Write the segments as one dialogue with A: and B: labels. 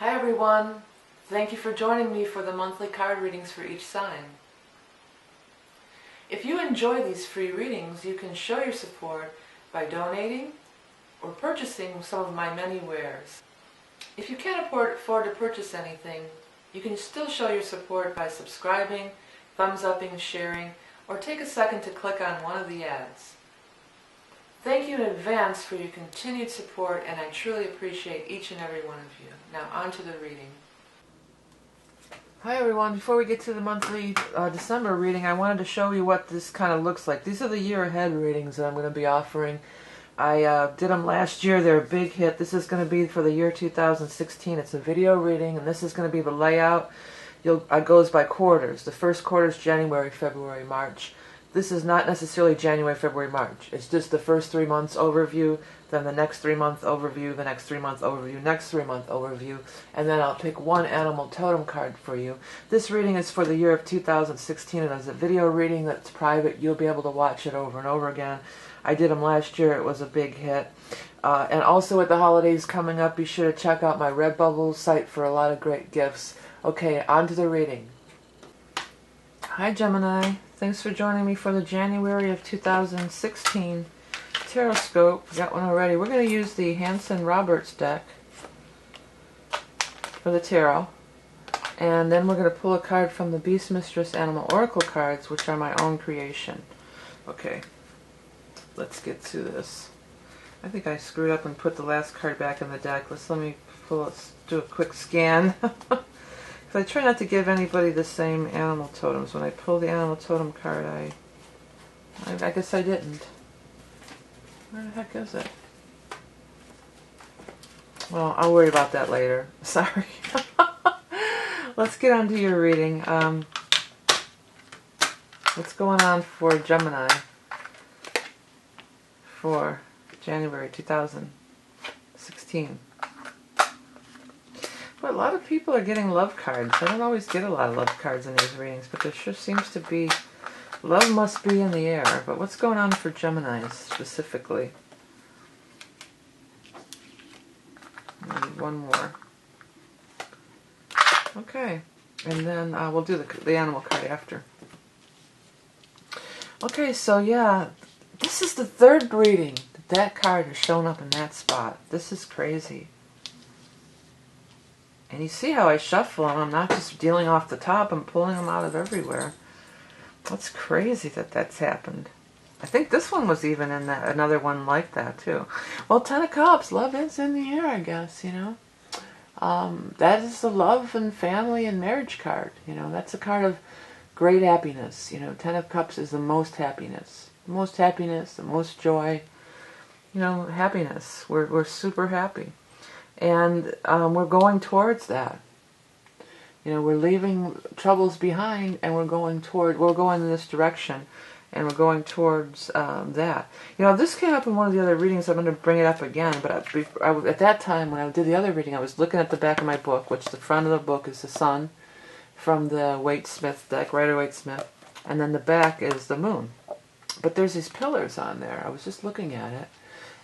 A: Hi everyone, thank you for joining me for the monthly card readings for each sign. If you enjoy these free readings, you can show your support by donating or purchasing some of my many wares. If you can't afford to purchase anything, you can still show your support by subscribing, thumbs-upping, sharing, or take a second to click on one of the ads. Thank you in advance for your continued support, and I truly appreciate each and every one of you. Now on to the reading. Hi everyone, before we get to the monthly December reading, I wanted to show you what this kind of looks like. These are the year ahead readings that I'm going to be offering. I did them last year, they're a big hit. This is going to be for the year 2016. It's a video reading, and this is going to be the layout. It goes by quarters. The first quarter is January, February, March. This is not necessarily January, February, March. It's just the first 3 months overview, then the next 3 month overview, the next 3 month overview, next 3 month overview, and then I'll pick one animal totem card for you. This reading is for the year of 2016, and it's a video reading that's private. You'll be able to watch it over and over again. I did them last year. It was a big hit. And also with the holidays coming up, be sure to check out my Redbubble site for a lot of great gifts. Okay, on to the reading. Hi Gemini. Thanks for joining me for the January of 2016 Tarot Scope. We got one already. We're going to use the Hanson-Roberts deck for the tarot. And then we're going to pull a card from the Beast Mistress Animal Oracle cards, which are my own creation. Okay, let's get to this. I think I screwed up and put the last card back in the deck. Let's do a quick scan. I try not to give anybody the same animal totems. When I pull the animal totem card, I guess I didn't. Where the heck is it? Well, I'll worry about that later. Sorry. Let's get on to your reading. What's going on for Gemini for January 2016? But a lot of people are getting love cards. I don't always get a lot of love cards in these readings, but there sure seems to be, love must be in the air. But what's going on for Geminis specifically? I need one more. Okay, and then we'll do the animal card after. Okay, so yeah, this is the third reading that card has shown up in that spot. This is crazy. And you see how I shuffle them. I'm not just dealing off the top. I'm pulling them out of everywhere. That's crazy that that's happened. I think this one was even in another one like that too. Well, Ten of Cups. Love is in the air, I guess, you know. That is the love and family and marriage card. You know, that's a card of great happiness. You know, Ten of Cups is the most happiness. The most happiness, the most joy. You know, happiness. We're super happy. And we're going towards that. You know, we're leaving troubles behind, and we're going in this direction, and we're going towards that. You know, this came up in one of the other readings. I'm going to bring it up again, but at that time when I did the other reading, I was looking at the back of my book, which the front of the book is the sun from the Waite-Smith deck, Rider-Waite-Smith, and then the back is the moon. But there's these pillars on there. I was just looking at it,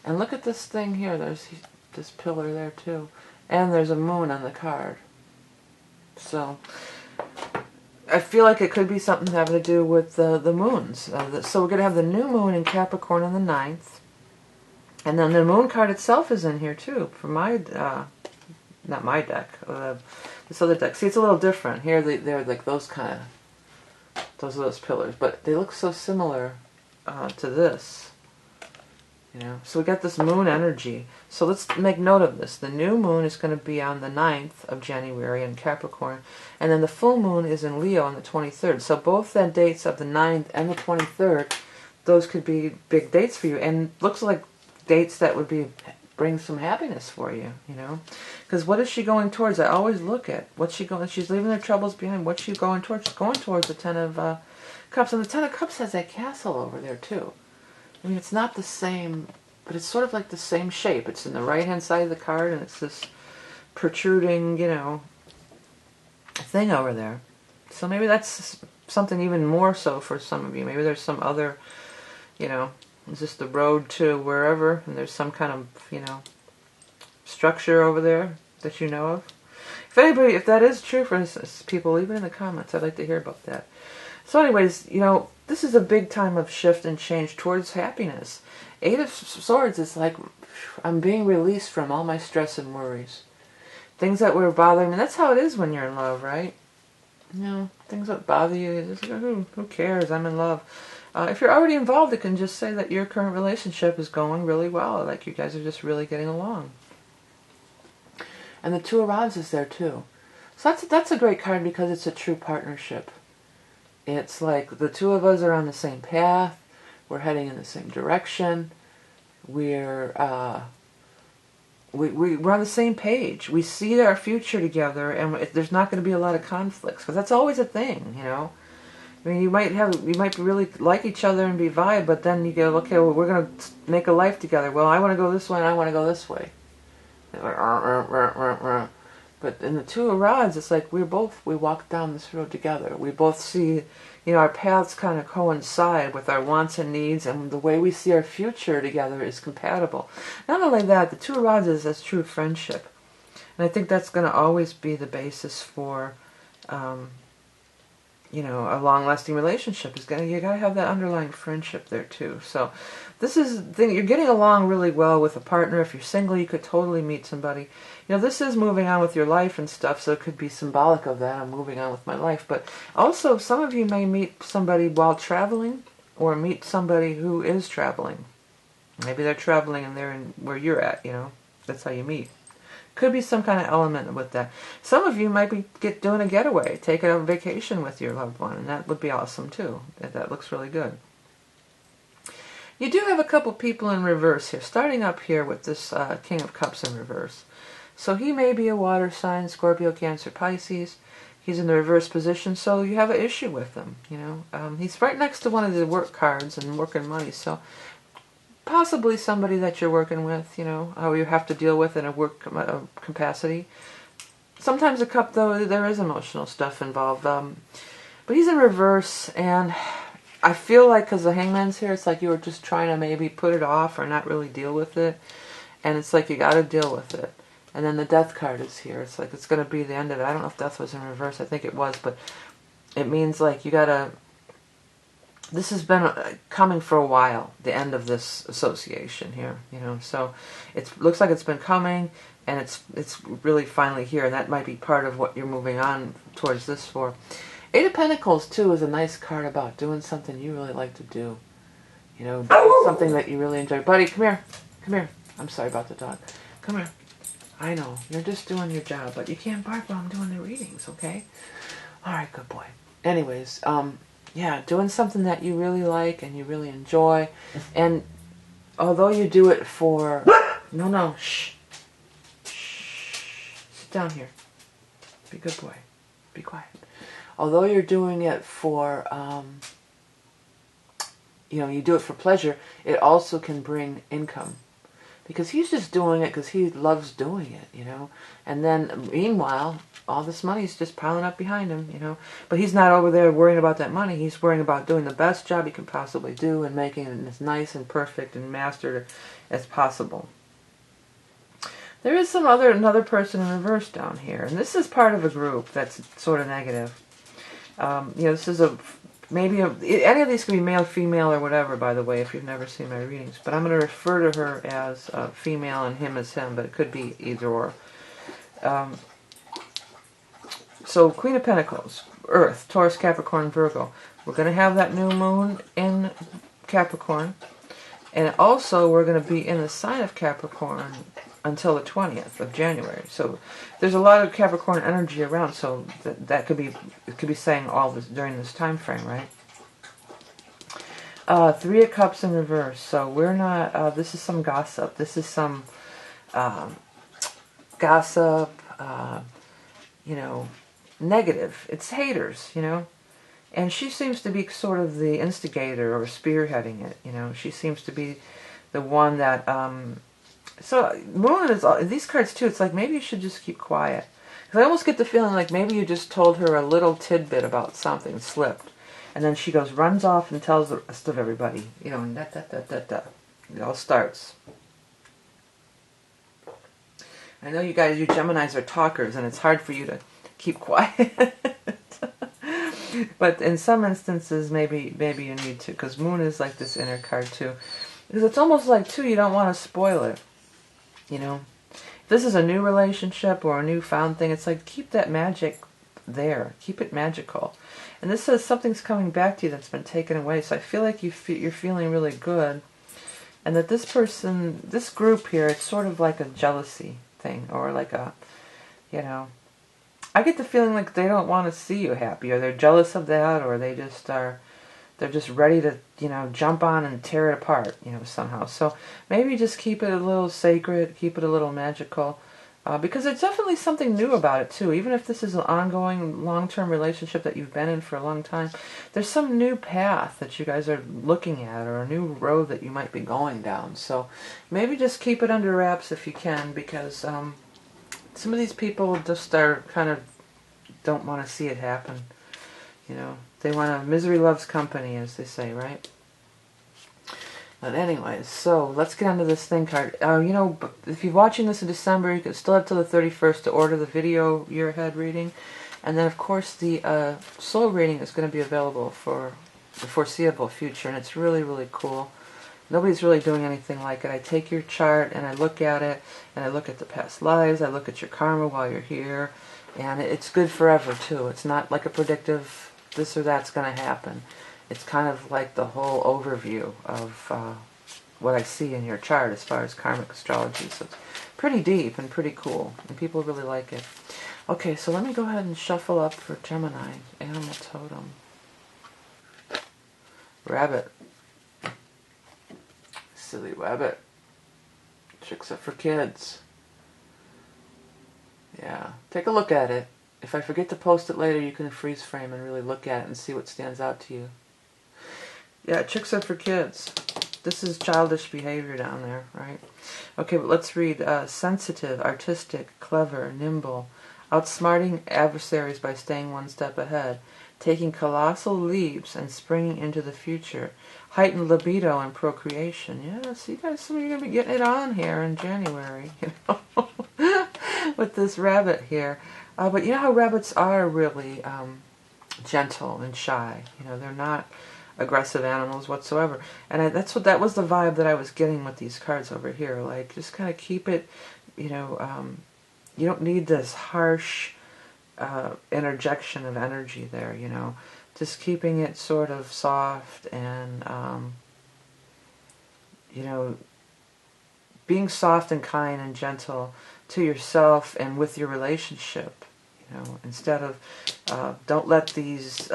A: and look at this thing here. There's this pillar there too, and there's a moon on the card. So I feel like it could be something having to do with the moons. So we're going to have the new moon in Capricorn on the 9th, and then the moon card itself is in here too for my not my deck, this other deck. See, it's a little different here. They're like those pillars, but they look so similar to this. You know, so we got this moon energy. So let's make note of this. The new moon is going to be on the 9th of January in Capricorn, and then the full moon is in Leo on the 23rd. So both the dates of the 9th and the 23rd, those could be big dates for you, and looks like dates that would bring some happiness for you. You know, because what is she going towards? I always look at what's she going. She's leaving her troubles behind. What's she going towards? She's going towards the Ten of Cups, and the Ten of Cups has that castle over there too. I mean, it's not the same, but it's sort of like the same shape. It's in the right-hand side of the card, and it's this protruding, you know, thing over there. So maybe that's something even more so for some of you. Maybe there's some other, you know, is this the road to wherever, and there's some kind of, you know, structure over there that you know of. if that is true for people, leave it in the comments. I'd like to hear about that. So anyways, this is a big time of shift and change towards happiness. Eight of Swords is like, I'm being released from all my stress and worries. Things that were bothering me. That's how it is when you're in love, right? Things that bother you, just like, who cares? I'm in love. If you're already involved, it can just say that your current relationship is going really well. Like you guys are just really getting along. And the Two of Rods is there too. So that's a great card because it's a true partnership. It's like the two of us are on the same path. We're heading in the same direction. We're on the same page. We see our future together, and there's not going to be a lot of conflicts because that's always a thing, I mean, you might really like each other and be vibe, but then you go, okay, well, we're going to make a life together. Well, I want to go this way, and I want to go this way. But in the Two of Rods, it's like we walk down this road together. We both see, our paths kind of coincide with our wants and needs, and the way we see our future together is compatible. Not only that, the Two of Rods is as true friendship. And I think that's going to always be the basis for, a long-lasting relationship. You got to have that underlying friendship there too. So this is the thing. You're getting along really well with a partner. If you're single, you could totally meet somebody. This is moving on with your life and stuff, so it could be symbolic of that. I'm moving on with my life. But also, some of you may meet somebody while traveling, or meet somebody who is traveling. Maybe they're traveling and they're in where you're at, That's how you meet. Could be some kind of element with that. Some of you might be doing a getaway, taking a vacation with your loved one, and that would be awesome too. That looks really good. You do have a couple people in reverse here, starting up here with this King of Cups in reverse. So he may be a water sign, Scorpio, Cancer, Pisces. He's in the reverse position, so you have an issue with him. He's right next to one of the work cards and working money, so possibly somebody that you're working with, or you have to deal with in a work capacity. Sometimes a cup, though, there is emotional stuff involved. But he's in reverse, and I feel like because the Hangman's here, it's like you were just trying to maybe put it off or not really deal with it. And it's like you got to deal with it. And then the Death card is here. It's like it's going to be the end of it. I don't know if Death was in reverse. I think it was, but it means like you got to... This has been coming for a while, the end of this association here, So it looks like it's been coming, and it's really finally here, and that might be part of what you're moving on towards this for. Eight of Pentacles, too, is a nice card about doing something you really like to do. Doing something that you really enjoy. Buddy, come here. Come here. I'm sorry about the dog. Come here. I know, you're just doing your job, but you can't bark while I'm doing the readings, okay? All right, good boy. Anyways, yeah, doing something that you really like and you really enjoy. And although you do it for... No, shh. Shh. Sit down here. Be a good boy. Be quiet. Although you're doing it for, you do it for pleasure, it also can bring income. Because he's just doing it because he loves doing it, And then, meanwhile, all this money's just piling up behind him, But he's not over there worrying about that money. He's worrying about doing the best job he can possibly do and making it as nice and perfect and mastered as possible. There is another person in reverse down here. And this is part of a group that's sort of negative. This is any of these could be male, female, or whatever, by the way, if you've never seen my readings. But I'm going to refer to her as female and him as him, but it could be either or. So, Queen of Pentacles, Earth, Taurus, Capricorn, Virgo. We're going to have that new moon in Capricorn. And also, we're going to be in the sign of Capricorn until the 20th of January. So, there's a lot of Capricorn energy around, so that could be saying all this during this time frame, right? Three of Cups in reverse. So, we're not... this is some gossip. This is some gossip, negative. It's haters, And she seems to be sort of the instigator or spearheading it, She seems to be the one that... So, Moon is... These cards, too, it's like maybe you should just keep quiet. Because I almost get the feeling like maybe you just told her a little tidbit about something, slipped. And then she runs off and tells the rest of everybody, and da-da-da-da-da. It all starts. I know you guys, you Geminis are talkers, and it's hard for you to keep quiet. But in some instances, maybe you need to, because Moon is like this inner card too. Because it's almost like, too, you don't want to spoil it. You know? If this is a new relationship or a newfound thing, it's like, keep that magic there. Keep it magical. And this says something's coming back to you that's been taken away. So I feel like you're feeling really good. And that this person, this group here, it's sort of like a jealousy thing. Or like a, you know, I get the feeling like they don't want to see you happy. Or they're jealous of that. Or they just are, they're just ready to, you know, jump on and tear it apart, you know, somehow. So maybe just keep it a little sacred. Keep it a little magical. Because there's definitely something new about it too. Even if this is an ongoing long-term relationship that you've been in for a long time, there's some new path that you guys are looking at, or a new road that you might be going down. So maybe just keep it under wraps if you can, because some of these people just are kind of don't want to see it happen. You know, they want misery loves company, as they say, right? But anyways, so let's get onto this thing card. You know, if you're watching this in December, you can still have till the 31st to order the video year ahead reading. And then, of course, the soul reading is going to be available for the foreseeable future. And it's really, really cool. Nobody's really doing anything like it. I take your chart and I look at it. And I look at the past lives. I look at your karma while you're here. And it's good forever, too. It's not like a predictive this or that's going to happen. It's kind of like the whole overview of what I see in your chart as far as karmic astrology. So it's pretty deep and pretty cool, and people really like it. Okay, so let me go ahead and shuffle up for Gemini. Animal totem. Rabbit. Silly rabbit. Tricks are for kids. Yeah, take a look at it. If I forget to post it later, you can freeze frame and really look at it and see what stands out to you. Yeah, tricks are for kids. This is childish behavior down there, right? Okay, but let's read. Sensitive, artistic, clever, nimble, outsmarting adversaries by staying one step ahead, taking colossal leaps and springing into the future, heightened libido and procreation. Yeah, so you guys, some of you are going to be getting it on here in January, you know, with this rabbit here. But you know how rabbits are really gentle and shy. You know, they're not aggressive animals whatsoever. And that was the vibe that I was getting with these cards over here. Like, just kind of keep it, you know, you don't need this harsh interjection of energy there, you know. Just keeping it sort of soft and, you know, being soft and kind and gentle to yourself and with your relationship, you know, instead of, don't let these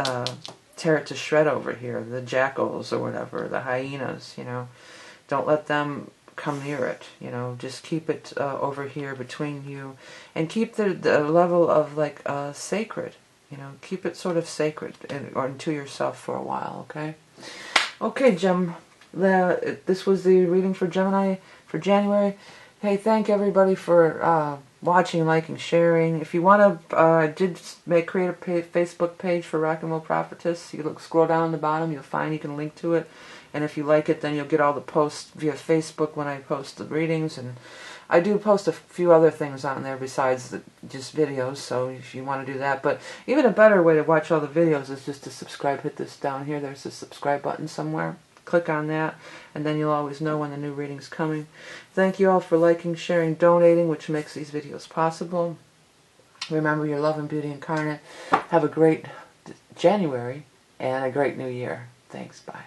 A: tear it to shred over here, the jackals or whatever, the hyenas, you know. Don't let them come near it, you know. Just keep it over here between you, and keep the level of like sacred, you know. Keep it sort of sacred or to yourself for a while, okay? Okay, this was the reading for Gemini for January. Hey, thank everybody for watching, liking, sharing. If you want to, I did create a Facebook page for Rock and Roll Prophetess. You scroll down the bottom, you'll find you can link to it. And if you like it, then you'll get all the posts via Facebook when I post the readings. And I do post a few other things on there besides just videos, so if you want to do that. But even a better way to watch all the videos is just to subscribe. Hit this down here. There's a subscribe button somewhere. Click on that, and then you'll always know when the new reading's coming. Thank you all for liking, sharing, donating, which makes these videos possible. Remember, your love and beauty incarnate. Have a great January and a great new year. Thanks. Bye.